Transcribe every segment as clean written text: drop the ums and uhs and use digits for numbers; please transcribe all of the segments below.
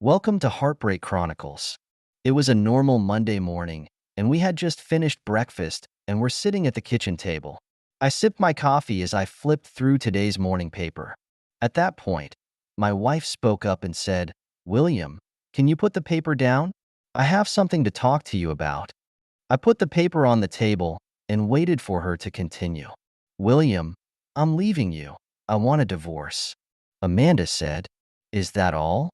Welcome to Heartbreak Chronicles. It was a normal Monday morning, and we had just finished breakfast and were sitting at the kitchen table. I sipped my coffee as I flipped through today's morning paper. At that point, my wife spoke up and said, "William, can you put the paper down? I have something to talk to you about." I put the paper on the table and waited for her to continue. "William, I'm leaving you. I want a divorce." Amanda said, "Is that all?"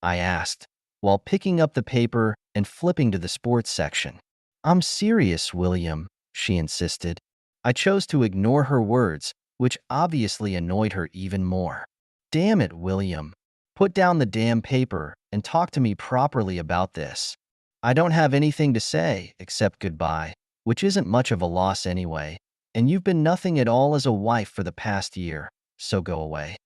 I asked, while picking up the paper and flipping to the sports section. "I'm serious, William," she insisted. I chose to ignore her words, which obviously annoyed her even more. "Damn it, William. Put down the damn paper and talk to me properly about this. I don't have anything to say except goodbye, which isn't much of a loss anyway, and you've been nothing at all as a wife for the past year, so go away."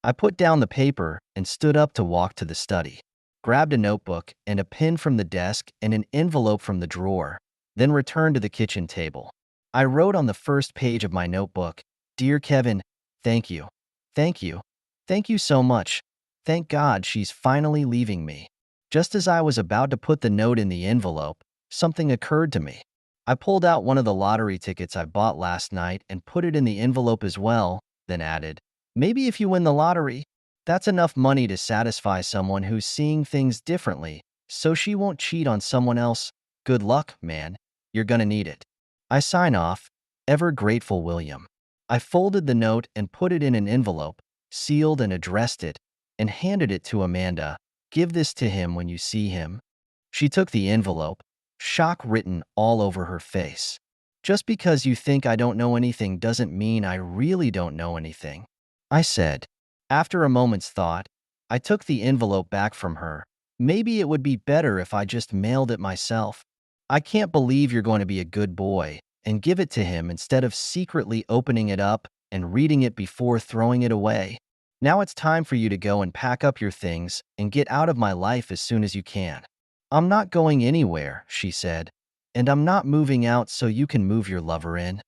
I put down the paper and stood up to walk to the study, grabbed a notebook and a pen from the desk and an envelope from the drawer, then returned to the kitchen table. I wrote on the first page of my notebook, "Dear Kevin, thank you. Thank you. Thank you so much. Thank God she's finally leaving me." Just as I was about to put the note in the envelope, something occurred to me. I pulled out one of the lottery tickets I bought last night and put it in the envelope as well, then added, "Maybe if you win the lottery, that's enough money to satisfy someone who's seeing things differently, so she won't cheat on someone else. Good luck, man. You're gonna need it." I sign off, ever grateful, William. I folded the note and put it in an envelope, sealed and addressed it, and handed it to Amanda. "Give this to him when you see him." She took the envelope, shock written all over her face. "Just because you think I don't know anything doesn't mean I really don't know anything," I said. After a moment's thought, I took the envelope back from her. "Maybe it would be better if I just mailed it myself. I can't believe you're going to be a good boy and give it to him instead of secretly opening it up and reading it before throwing it away. Now it's time for you to go and pack up your things and get out of my life as soon as you can." "I'm not going anywhere," she said, "and I'm not moving out so you can move your lover in."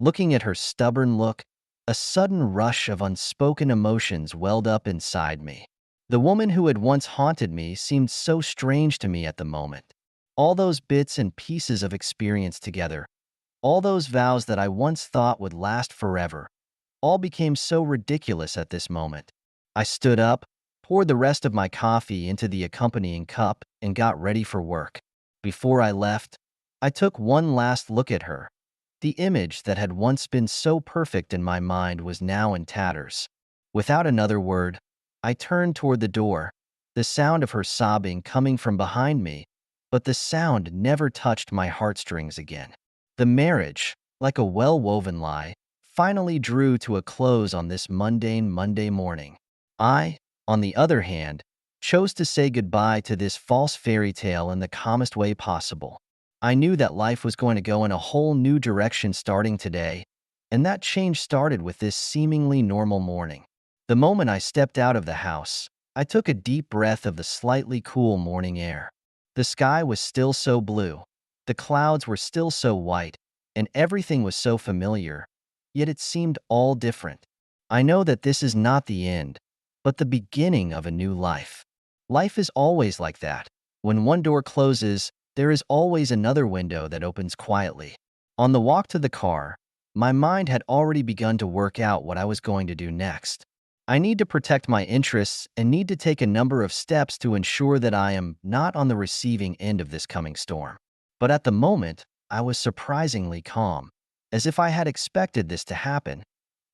Looking at her stubborn look, a sudden rush of unspoken emotions welled up inside me. The woman who had once haunted me seemed so strange to me at the moment. All those bits and pieces of experience together, all those vows that I once thought would last forever, all became so ridiculous at this moment. I stood up, poured the rest of my coffee into the accompanying cup, and got ready for work. Before I left, I took one last look at her. The image that had once been so perfect in my mind was now in tatters. Without another word, I turned toward the door, the sound of her sobbing coming from behind me, but the sound never touched my heartstrings again. The marriage, like a well-woven lie, finally drew to a close on this mundane Monday morning. I, on the other hand, chose to say goodbye to this false fairy tale in the calmest way possible. I knew that life was going to go in a whole new direction starting today, and that change started with this seemingly normal morning. The moment I stepped out of the house, I took a deep breath of the slightly cool morning air. The sky was still so blue, the clouds were still so white, and everything was so familiar, yet it seemed all different. I know that this is not the end, but the beginning of a new life. Life is always like that. When one door closes, there is always another window that opens quietly. On the walk to the car, my mind had already begun to work out what I was going to do next. I need to protect my interests and need to take a number of steps to ensure that I am not on the receiving end of this coming storm. But at the moment, I was surprisingly calm, as if I had expected this to happen,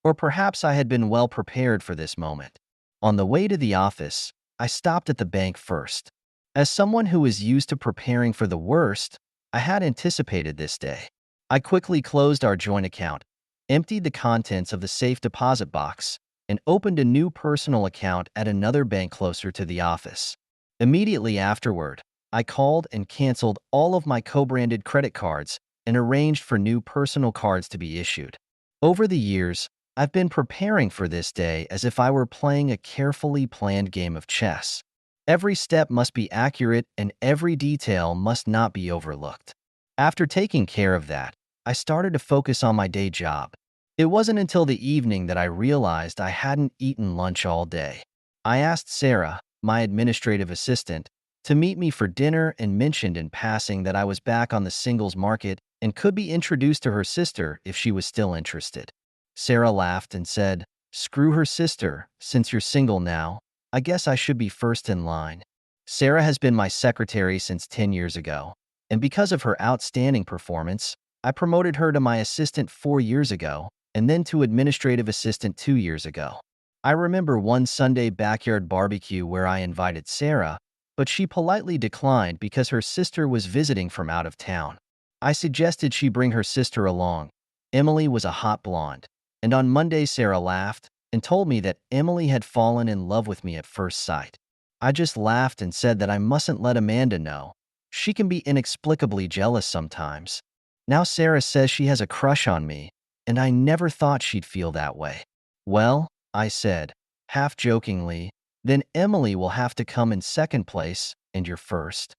or perhaps I had been well prepared for this moment. On the way to the office, I stopped at the bank first. As someone who is used to preparing for the worst, I had anticipated this day. I quickly closed our joint account, emptied the contents of the safe deposit box, and opened a new personal account at another bank closer to the office. Immediately afterward, I called and canceled all of my co-branded credit cards and arranged for new personal cards to be issued. Over the years, I've been preparing for this day as if I were playing a carefully planned game of chess. Every step must be accurate and every detail must not be overlooked. After taking care of that, I started to focus on my day job. It wasn't until the evening that I realized I hadn't eaten lunch all day. I asked Sarah, my administrative assistant, to meet me for dinner and mentioned in passing that I was back on the singles market and could be introduced to her sister if she was still interested. Sarah laughed and said, "Screw her sister, since you're single now. I guess I should be first in line." Sarah has been my secretary since 10 years ago, and because of her outstanding performance, I promoted her to my assistant 4 years ago and then to administrative assistant 2 years ago. I remember one Sunday backyard barbecue where I invited Sarah, but she politely declined because her sister was visiting from out of town. I suggested she bring her sister along. Emily was a hot blonde, and on Monday Sarah laughed and told me that Emily had fallen in love with me at first sight. I just laughed and said that I mustn't let Amanda know. She can be inexplicably jealous sometimes. Now Sarah says she has a crush on me, and I never thought she'd feel that way. "Well," I said, half jokingly, "then Emily will have to come in second place and you're first."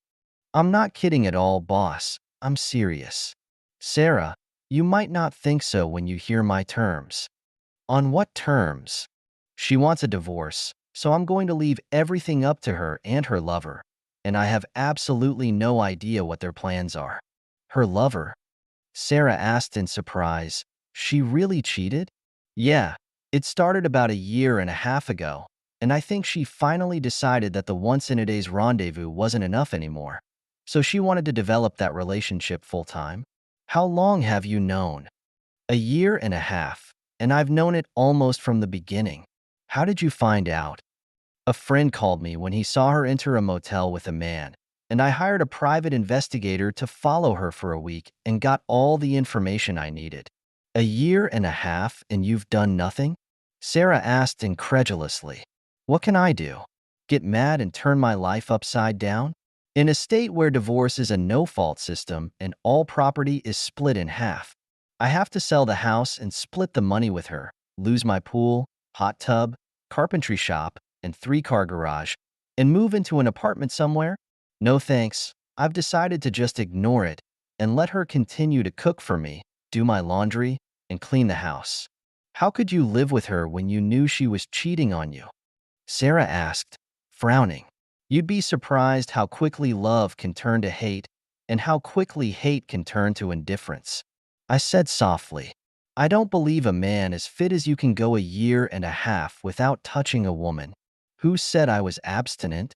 "I'm not kidding at all, boss. I'm serious." "Sarah, you might not think so when you hear my terms." "On what terms?" "She wants a divorce, so I'm going to leave everything up to her and her lover, and I have absolutely no idea what their plans are." "Her lover?" Sarah asked in surprise. "She really cheated?" "Yeah, it started about a year and a half ago, and I think she finally decided that the once-in-a-day's rendezvous wasn't enough anymore. So she wanted to develop that relationship full-time." "How long have you known?" "A year and a half, and I've known it almost from the beginning." "How did you find out?" "A friend called me when he saw her enter a motel with a man, and I hired a private investigator to follow her for a week and got all the information I needed." "A year and a half and you've done nothing?" Sarah asked incredulously. "What can I do? Get mad and turn my life upside down?" "In a state where divorce is a no-fault system and all property is split in half, I have to sell the house and split the money with her, lose my pool, hot tub, carpentry shop, and three-car garage, and move into an apartment somewhere? No thanks. I've decided to just ignore it and let her continue to cook for me, do my laundry, and clean the house." "How could you live with her when you knew she was cheating on you?" Sarah asked, frowning. "You'd be surprised how quickly love can turn to hate and how quickly hate can turn to indifference." I said softly, "I don't believe a man as fit as you can go a year and a half without touching a woman." "Who said I was abstinent?"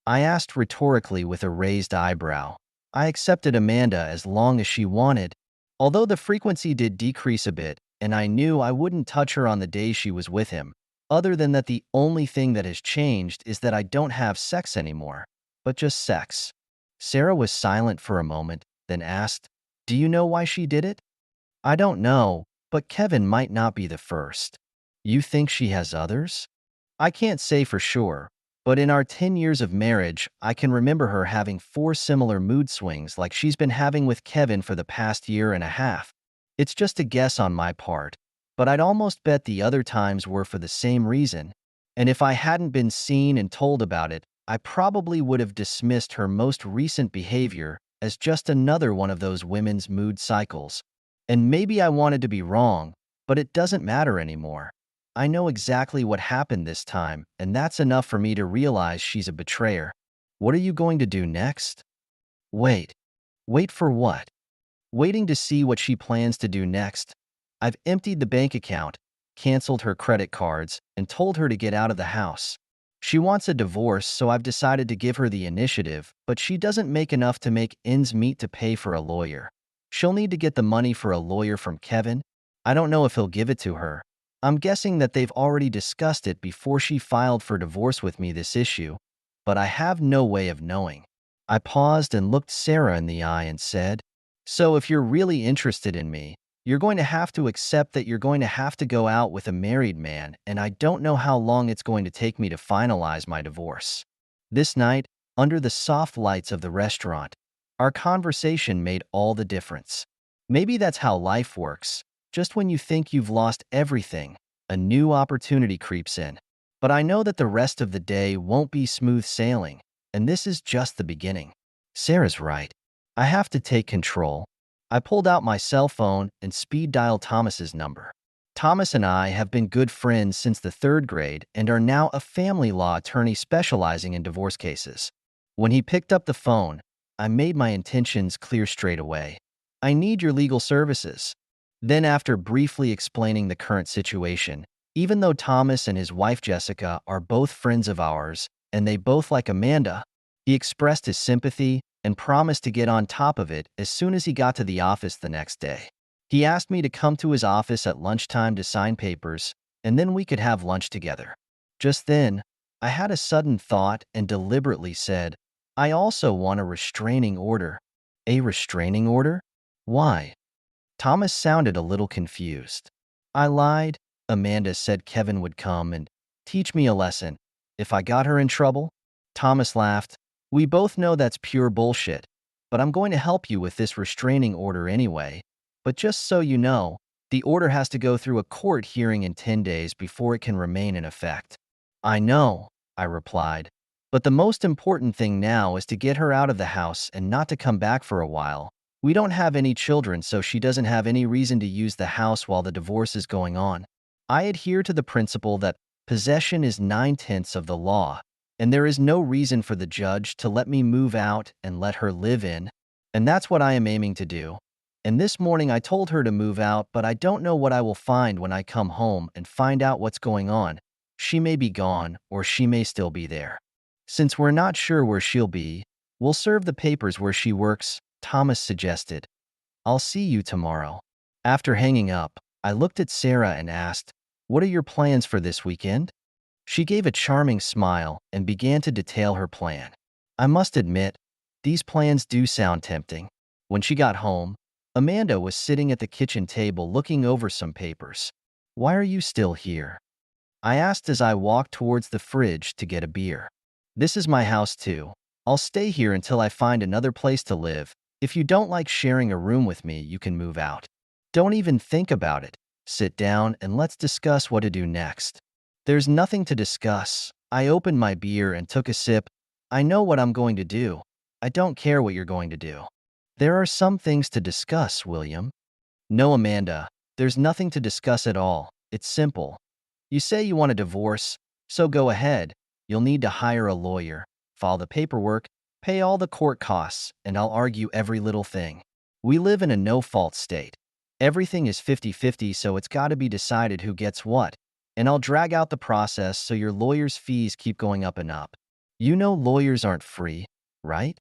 I asked rhetorically with a raised eyebrow. I accepted Amanda as long as she wanted, although the frequency did decrease a bit, and I knew I wouldn't touch her on the days she was with him, other than that the only thing that has changed is that I don't have sex anymore, but just sex. Sarah was silent for a moment, then asked, "Do you know why she did it?" "I don't know, but Kevin might not be the first." "You think she has others?" "I can't say for sure, but in our 10 years of marriage, I can remember her having 4 similar mood swings like she's been having with Kevin for the past year and a half. It's just a guess on my part, but I'd almost bet the other times were for the same reason, and if I hadn't been seen and told about it, I probably would have dismissed her most recent behavior as just another one of those women's mood cycles. And maybe I wanted to be wrong, but it doesn't matter anymore. I know exactly what happened this time, and that's enough for me to realize she's a betrayer." "What are you going to do next?" "Wait. Wait for what?" "Waiting to see what she plans to do next. I've emptied the bank account, canceled her credit cards, and told her to get out of the house. She wants a divorce, so I've decided to give her the initiative, but she doesn't make enough to make ends meet to pay for a lawyer. She'll need to get the money for a lawyer from Kevin. I don't know if he'll give it to her. I'm guessing that they've already discussed it before she filed for divorce with me this issue, but I have no way of knowing." I paused and looked Sarah in the eye and said, "So if you're really interested in me, you're going to have to accept that you're going to have to go out with a married man, and I don't know how long it's going to take me to finalize my divorce." This night, under the soft lights of the restaurant, our conversation made all the difference. Maybe that's how life works. Just when you think you've lost everything, a new opportunity creeps in. But I know that the rest of the day won't be smooth sailing, and this is just the beginning. Sarah's right. I have to take control. I pulled out my cell phone and speed dialed Thomas's number. Thomas and I have been good friends since the third grade and are now a family law attorney specializing in divorce cases. When he picked up the phone, I made my intentions clear straight away. I need your legal services. Then, after briefly explaining the current situation, even though Thomas and his wife Jessica are both friends of ours and they both like Amanda, he expressed his sympathy and promised to get on top of it as soon as he got to the office the next day. He asked me to come to his office at lunchtime to sign papers, and then we could have lunch together. Just then, I had a sudden thought and deliberately said, I also want a restraining order. A restraining order? Why? Thomas sounded a little confused. I lied. Amanda said Kevin would come and teach me a lesson if I got her in trouble. Thomas laughed. We both know that's pure bullshit, but I'm going to help you with this restraining order anyway. But just so you know, the order has to go through a court hearing in 10 days before it can remain in effect. I know, I replied. But the most important thing now is to get her out of the house and not to come back for a while. We don't have any children, so she doesn't have any reason to use the house while the divorce is going on. I adhere to the principle that possession is 9/10 of the law, and there is no reason for the judge to let me move out and let her live in. And that's what I am aiming to do. And this morning I told her to move out, but I don't know what I will find when I come home and find out what's going on. She may be gone, or she may still be there. Since we're not sure where she'll be, we'll serve the papers where she works, Thomas suggested. I'll see you tomorrow. After hanging up, I looked at Sarah and asked, what are your plans for this weekend? She gave a charming smile and began to detail her plan. I must admit, these plans do sound tempting. When she got home, Amanda was sitting at the kitchen table looking over some papers. Why are you still here? I asked as I walked towards the fridge to get a beer. This is my house too. I'll stay here until I find another place to live. If you don't like sharing a room with me, you can move out. Don't even think about it. Sit down and let's discuss what to do next. There's nothing to discuss. I opened my beer and took a sip. I know what I'm going to do. I don't care what you're going to do. There are some things to discuss, William. No, Amanda, there's nothing to discuss at all. It's simple. You say you want a divorce, so go ahead. You'll need to hire a lawyer, file the paperwork, pay all the court costs, and I'll argue every little thing. We live in a no-fault state. Everything is 50-50, so it's got to be decided who gets what. And I'll drag out the process so your lawyer's fees keep going up and up. You know lawyers aren't free, right?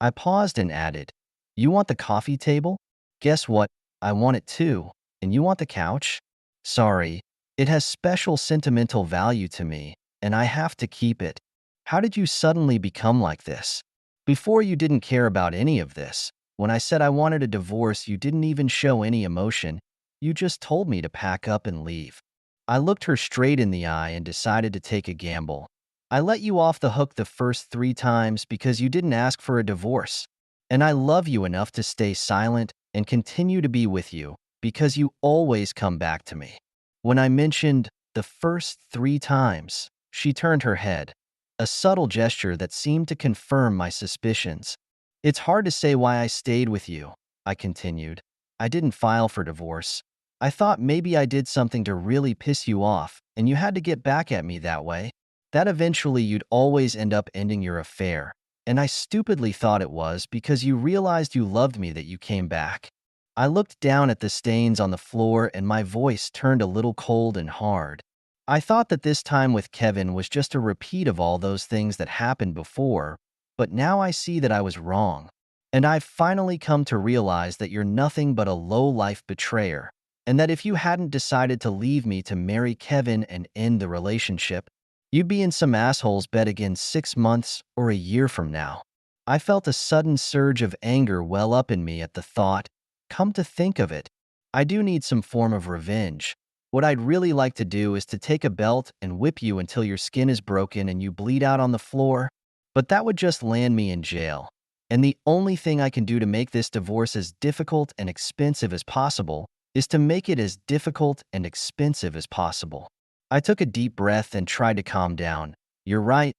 I paused and added, you want the coffee table? Guess what? I want it too. And you want the couch? Sorry, it has special sentimental value to me, and I have to keep it. How did you suddenly become like this? Before you didn't care about any of this. When I said I wanted a divorce, you didn't even show any emotion. You just told me to pack up and leave. I looked her straight in the eye and decided to take a gamble. I let you off the hook the first 3 times because you didn't ask for a divorce. And I love you enough to stay silent and continue to be with you because you always come back to me. When I mentioned the first 3 times, she turned her head, a subtle gesture that seemed to confirm my suspicions. It's hard to say why I stayed with you, I continued. I didn't file for divorce. I thought maybe I did something to really piss you off, and you had to get back at me that way. That eventually you'd always end up ending your affair. And I stupidly thought it was because you realized you loved me that you came back. I looked down at the stains on the floor and my voice turned a little cold and hard. I thought that this time with Kevin was just a repeat of all those things that happened before, but now I see that I was wrong. And I've finally come to realize that you're nothing but a low-life betrayer, and that if you hadn't decided to leave me to marry Kevin and end the relationship, you'd be in some asshole's bed again 6 months or a year from now. I felt a sudden surge of anger well up in me at the thought. Come to think of it, I do need some form of revenge. What I'd really like to do is to take a belt and whip you until your skin is broken and you bleed out on the floor. But that would just land me in jail. And the only thing I can do to make this divorce as difficult and expensive as possible is to make it as difficult and expensive as possible. I took a deep breath and tried to calm down. You're right.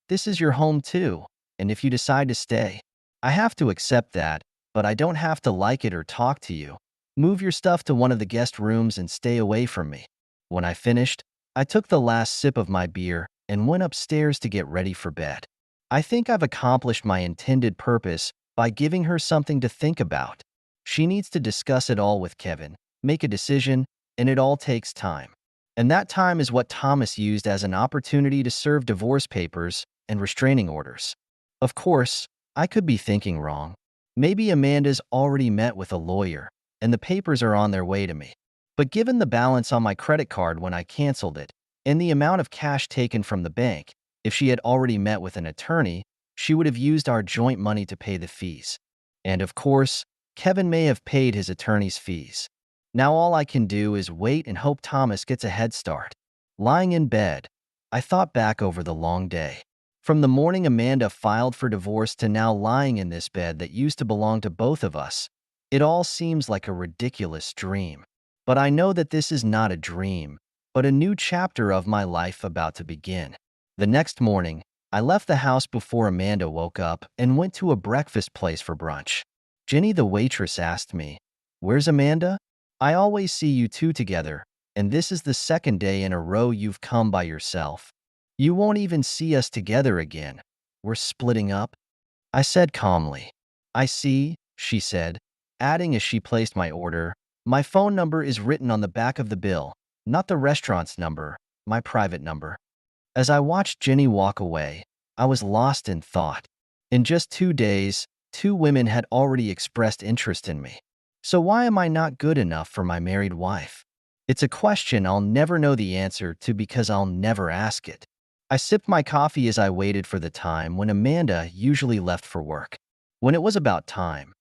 This is your home too. And if you decide to stay, I have to accept that, but I don't have to like it or talk to you. Move your stuff to one of the guest rooms and stay away from me. When I finished, I took the last sip of my beer and went upstairs to get ready for bed. I think I've accomplished my intended purpose by giving her something to think about. She needs to discuss it all with Kevin, make a decision, and it all takes time. And that time is what Thomas used as an opportunity to serve divorce papers and restraining orders. Of course, I could be thinking wrong. Maybe Amanda's already met with a lawyer, and the papers are on their way to me. But given the balance on my credit card when I canceled it, and the amount of cash taken from the bank, if she had already met with an attorney, she would have used our joint money to pay the fees. And of course, Kevin may have paid his attorney's fees. Now all I can do is wait and hope Thomas gets a head start. Lying in bed, I thought back over the long day. From the morning Amanda filed for divorce to now lying in this bed that used to belong to both of us, it all seems like a ridiculous dream. But I know that this is not a dream, but a new chapter of my life about to begin. The next morning, I left the house before Amanda woke up and went to a breakfast place for brunch. Jenny, the waitress, asked me, "Where's Amanda? I always see you two together, and this is the second day in a row you've come by yourself. You won't even see us together again. We're splitting up." I said calmly. "I see," she said, adding as she placed my order, "My phone number is written on the back of the bill, not the restaurant's number, my private number." As I watched Jenny walk away, I was lost in thought. In just 2 days, two women had already expressed interest in me. So why am I not good enough for my married wife? It's a question I'll never know the answer to because I'll never ask it. I sipped my coffee as I waited for the time when Amanda usually left for work. When it was about time,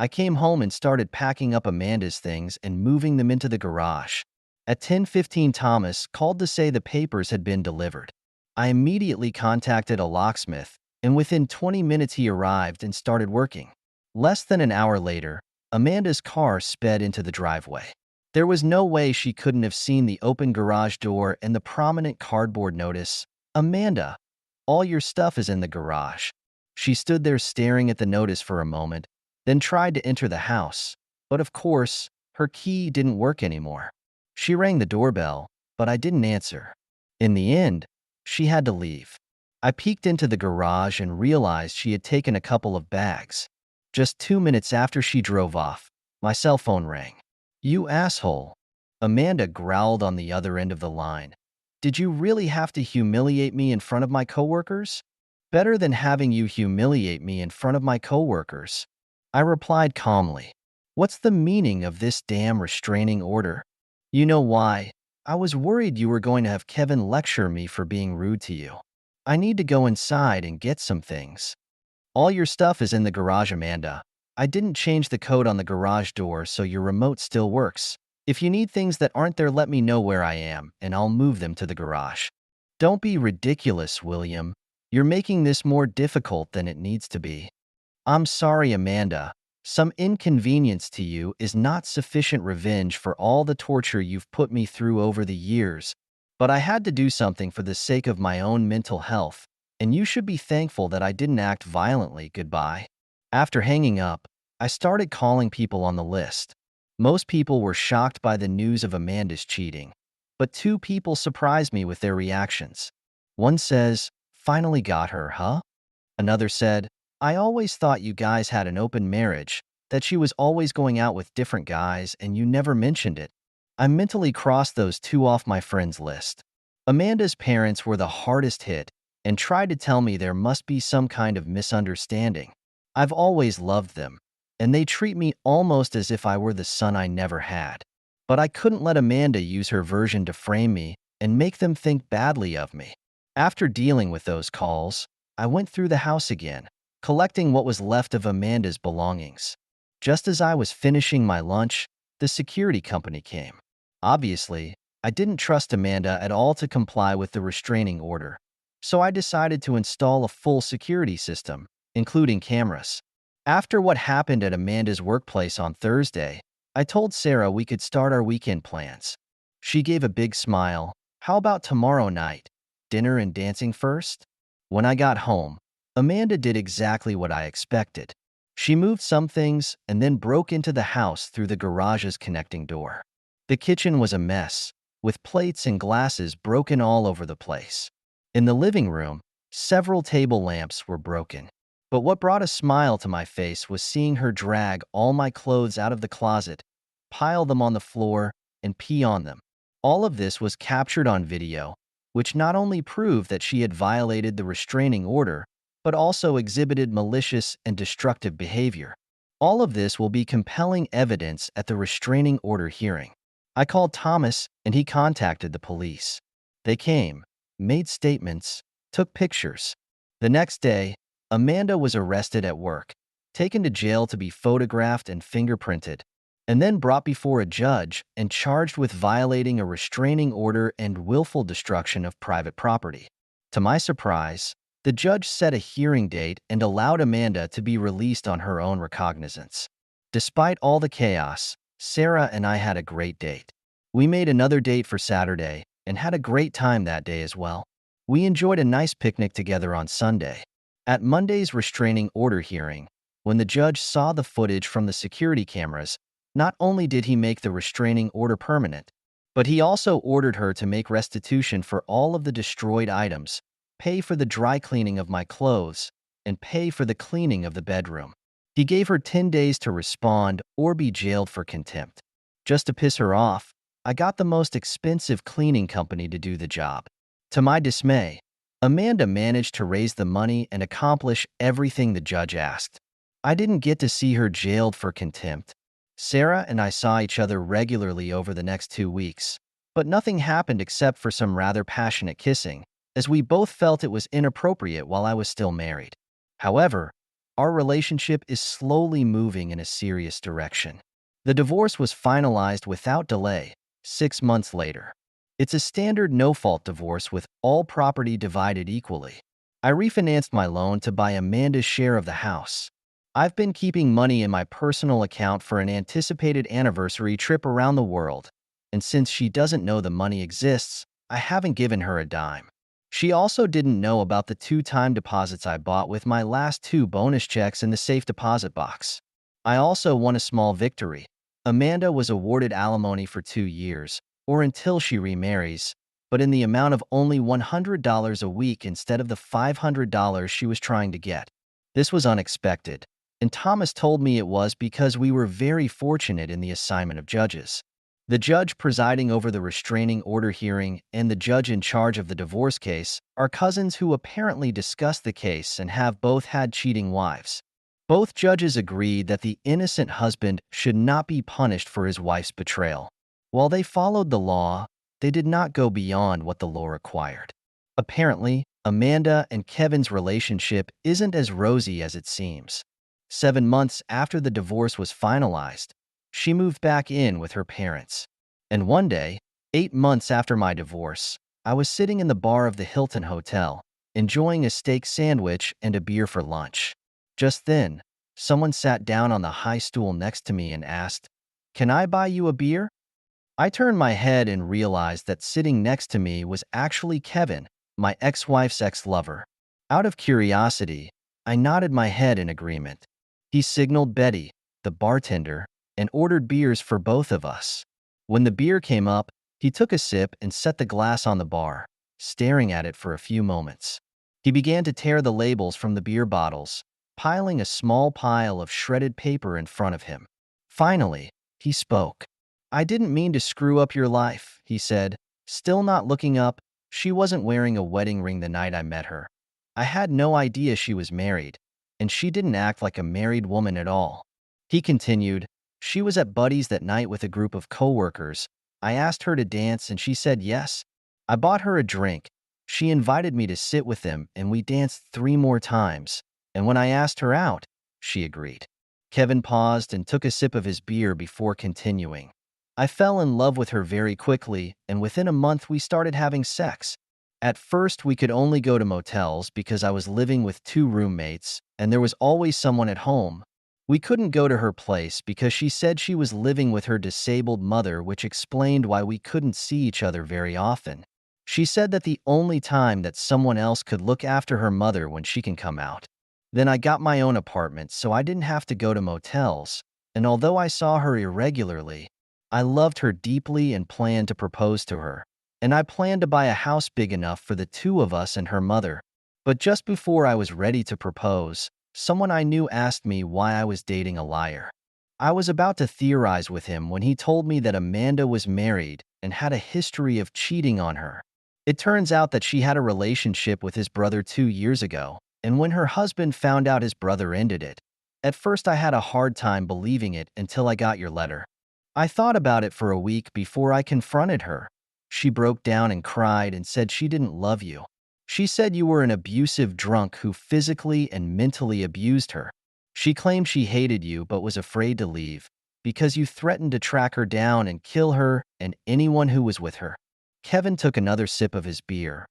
I came home and started packing up Amanda's things and moving them into the garage. At 10:15, Thomas called to say the papers had been delivered. I immediately contacted a locksmith, and within 20 minutes he arrived and started working. Less than an hour later, Amanda's car sped into the driveway. There was no way she couldn't have seen the open garage door and the prominent cardboard notice, "Amanda, all your stuff is in the garage." She stood there staring at the notice for a moment, then tried to enter the house. But of course, her key didn't work anymore. She rang the doorbell, but I didn't answer. In the end, she had to leave. I peeked into the garage and realized she had taken a couple of bags. Just 2 minutes after she drove off, my cell phone rang. "You asshole," Amanda growled on the other end of the line. "Did you really have to humiliate me in front of my coworkers?" "Better than having you humiliate me in front of my coworkers," I replied calmly. "What's the meaning of this damn restraining order?" "You know why? I was worried you were going to have Kevin lecture me for being rude to you. I need to go inside and get some things." "All your stuff is in the garage, Amanda. I didn't change the code on the garage door, so your remote still works. If you need things that aren't there, let me know where I am, and I'll move them to the garage." "Don't be ridiculous, William. You're making this more difficult than it needs to be." "I'm sorry, Amanda. Some inconvenience to you is not sufficient revenge for all the torture you've put me through over the years, but I had to do something for the sake of my own mental health, and you should be thankful that I didn't act violently. Goodbye." After hanging up, I started calling people on the list. Most people were shocked by the news of Amanda's cheating, but two people surprised me with their reactions. One says, "Finally got her, huh?" Another said, "I always thought you guys had an open marriage, that she was always going out with different guys and you never mentioned it." I mentally crossed those two off my friends list. Amanda's parents were the hardest hit and tried to tell me there must be some kind of misunderstanding. I've always loved them, and they treat me almost as if I were the son I never had. But I couldn't let Amanda use her version to frame me and make them think badly of me. After dealing with those calls, I went through the house again, collecting what was left of Amanda's belongings. Just as I was finishing my lunch, the security company came. Obviously, I didn't trust Amanda at all to comply with the restraining order, so I decided to install a full security system, including cameras. After what happened at Amanda's workplace on Thursday, I told Sarah we could start our weekend plans. She gave a big smile. "How about tomorrow night? Dinner and dancing first?" When I got home, Amanda did exactly what I expected. She moved some things and then broke into the house through the garage's connecting door. The kitchen was a mess, with plates and glasses broken all over the place. In the living room, several table lamps were broken. But what brought a smile to my face was seeing her drag all my clothes out of the closet, pile them on the floor, and pee on them. All of this was captured on video, which not only proved that she had violated the restraining order, but also exhibited malicious and destructive behavior. All of this will be compelling evidence at the restraining order hearing. I called Thomas and he contacted the police. They came, made statements, took pictures. The next day, Amanda was arrested at work, taken to jail to be photographed and fingerprinted, and then brought before a judge and charged with violating a restraining order and willful destruction of private property. To my surprise, the judge set a hearing date and allowed Amanda to be released on her own recognizance. Despite all the chaos, Sarah and I had a great date. We made another date for Saturday and had a great time that day as well. We enjoyed a nice picnic together on Sunday. At Monday's restraining order hearing, when the judge saw the footage from the security cameras, not only did he make the restraining order permanent, but he also ordered her to make restitution for all of the destroyed items, pay for the dry cleaning of my clothes, and pay for the cleaning of the bedroom. He gave her 10 days to respond or be jailed for contempt. Just to piss her off, I got the most expensive cleaning company to do the job. To my dismay, Amanda managed to raise the money and accomplish everything the judge asked. I didn't get to see her jailed for contempt. Sarah and I saw each other regularly over the next 2 weeks, but nothing happened except for some rather passionate kissing, as we both felt it was inappropriate while I was still married. However, our relationship is slowly moving in a serious direction. The divorce was finalized without delay, 6 months later. It's a standard no-fault divorce with all property divided equally. I refinanced my loan to buy Amanda's share of the house. I've been keeping money in my personal account for an anticipated anniversary trip around the world, and since she doesn't know the money exists, I haven't given her a dime. She also didn't know about the 2-time deposits I bought with my last 2 bonus checks in the safe deposit box. I also won a small victory. Amanda was awarded alimony for 2 years, or until she remarries, but in the amount of only $100 a week instead of the $500 she was trying to get. This was unexpected, and Thomas told me it was because we were very fortunate in the assignment of judges. The judge presiding over the restraining order hearing and the judge in charge of the divorce case are cousins who apparently discussed the case and have both had cheating wives. Both judges agreed that the innocent husband should not be punished for his wife's betrayal. While they followed the law, they did not go beyond what the law required. Apparently, Amanda and Kevin's relationship isn't as rosy as it seems. 7 months after the divorce was finalized, she moved back in with her parents. And one day, 8 months after my divorce, I was sitting in the bar of the Hilton Hotel, enjoying a steak sandwich and a beer for lunch. Just then, someone sat down on the high stool next to me and asked, "Can I buy you a beer?" I turned my head and realized that sitting next to me was actually Kevin, my ex-wife's ex-lover. Out of curiosity, I nodded my head in agreement. He signaled Betty, the bartender, and ordered beers for both of us. When the beer came up, he took a sip and set the glass on the bar, staring at it for a few moments. He began to tear the labels from the beer bottles, piling a small pile of shredded paper in front of him. Finally, he spoke. "I didn't mean to screw up your life," he said, still not looking up. She wasn't wearing a wedding ring the night I met her. I had no idea she was married, and she didn't act like a married woman at all. He continued, "She was at Buddy's that night with a group of coworkers. I asked her to dance and she said yes. I bought her a drink. She invited me to sit with them and we danced 3 more times. And when I asked her out, she agreed." Kevin paused and took a sip of his beer before continuing. "I fell in love with her very quickly, and within a month we started having sex. At first, we could only go to motels because I was living with 2 roommates, and there was always someone at home. We couldn't go to her place because she said she was living with her disabled mother, which explained why we couldn't see each other very often. She said that the only time that someone else could look after her mother when she can come out. Then I got my own apartment so I didn't have to go to motels, and although I saw her irregularly, I loved her deeply and planned to propose to her. And I planned to buy a house big enough for the two of us and her mother. But just before I was ready to propose, someone I knew asked me why I was dating a liar. I was about to theorize with him when he told me that Amanda was married and had a history of cheating on her. It turns out that she had a relationship with his brother 2 years ago, and when her husband found out his brother ended it, at first I had a hard time believing it until I got your letter. I thought about it for a week before I confronted her. She broke down and cried and said she didn't love you. She said you were an abusive drunk who physically and mentally abused her. She claimed she hated you but was afraid to leave because you threatened to track her down and kill her and anyone who was with her. Kevin took another sip of his beer.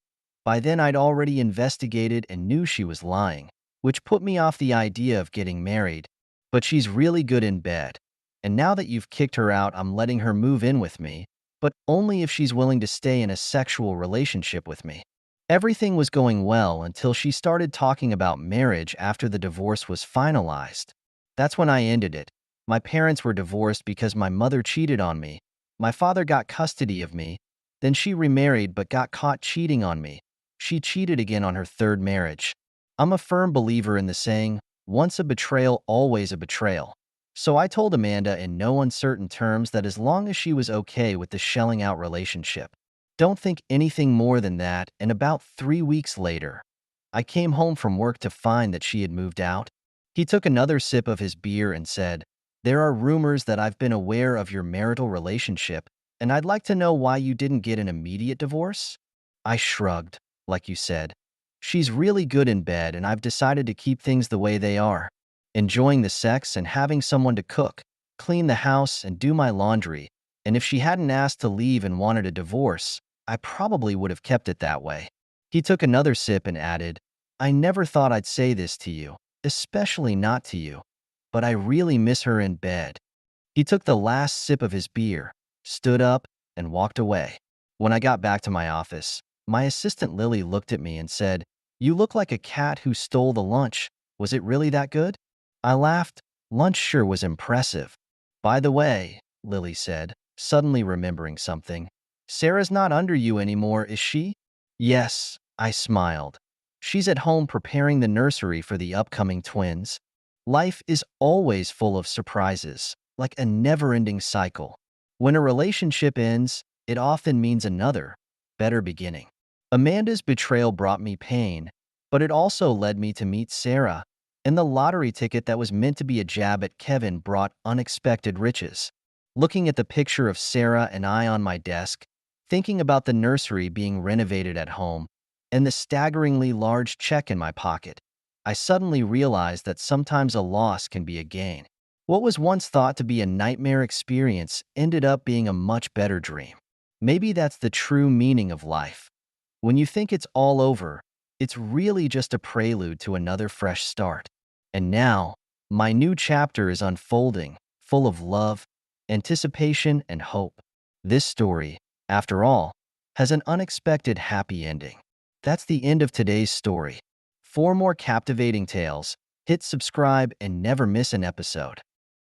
By then, I'd already investigated and knew she was lying, which put me off the idea of getting married. But she's really good in bed. And now that you've kicked her out, I'm letting her move in with me, but only if she's willing to stay in a sexual relationship with me. Everything was going well until she started talking about marriage after the divorce was finalized. That's when I ended it. My parents were divorced because my mother cheated on me. My father got custody of me. Then she remarried but got caught cheating on me. She cheated again on her third marriage. I'm a firm believer in the saying, once a betrayal, always a betrayal. So I told Amanda in no uncertain terms that as long as she was okay with the shelling out relationship, don't think anything more than that, and about 3 weeks later, I came home from work to find that she had moved out. He took another sip of his beer and said, "There are rumors that I've been aware of your marital relationship, and I'd like to know why you didn't get an immediate divorce." I shrugged, like you said. She's really good in bed, and I've decided to keep things the way they are. Enjoying the sex and having someone to cook, clean the house, and do my laundry. And if she hadn't asked to leave and wanted a divorce, I probably would have kept it that way. He took another sip and added, "I never thought I'd say this to you, especially not to you, but I really miss her in bed." He took the last sip of his beer, stood up, and walked away. When I got back to my office, my assistant Lily looked at me and said, "You look like a cat who stole the lunch. Was it really that good?" I laughed. Lunch sure was impressive. "By the way," Lily said, suddenly remembering something, "Sarah's not under you anymore, is she?" "Yes," I smiled. "She's at home preparing the nursery for the upcoming twins." Life is always full of surprises, like a never-ending cycle. When a relationship ends, it often means another, better beginning. Amanda's betrayal brought me pain, but it also led me to meet Sarah, and the lottery ticket that was meant to be a jab at Kevin brought unexpected riches. Looking at the picture of Sarah and I on my desk, thinking about the nursery being renovated at home, and the staggeringly large check in my pocket, I suddenly realized that sometimes a loss can be a gain. What was once thought to be a nightmare experience ended up being a much better dream. Maybe that's the true meaning of life. When you think it's all over, it's really just a prelude to another fresh start. And now, my new chapter is unfolding, full of love, anticipation, and hope. This story, after all, has an unexpected happy ending. That's the end of today's story. For more captivating tales, hit subscribe and never miss an episode.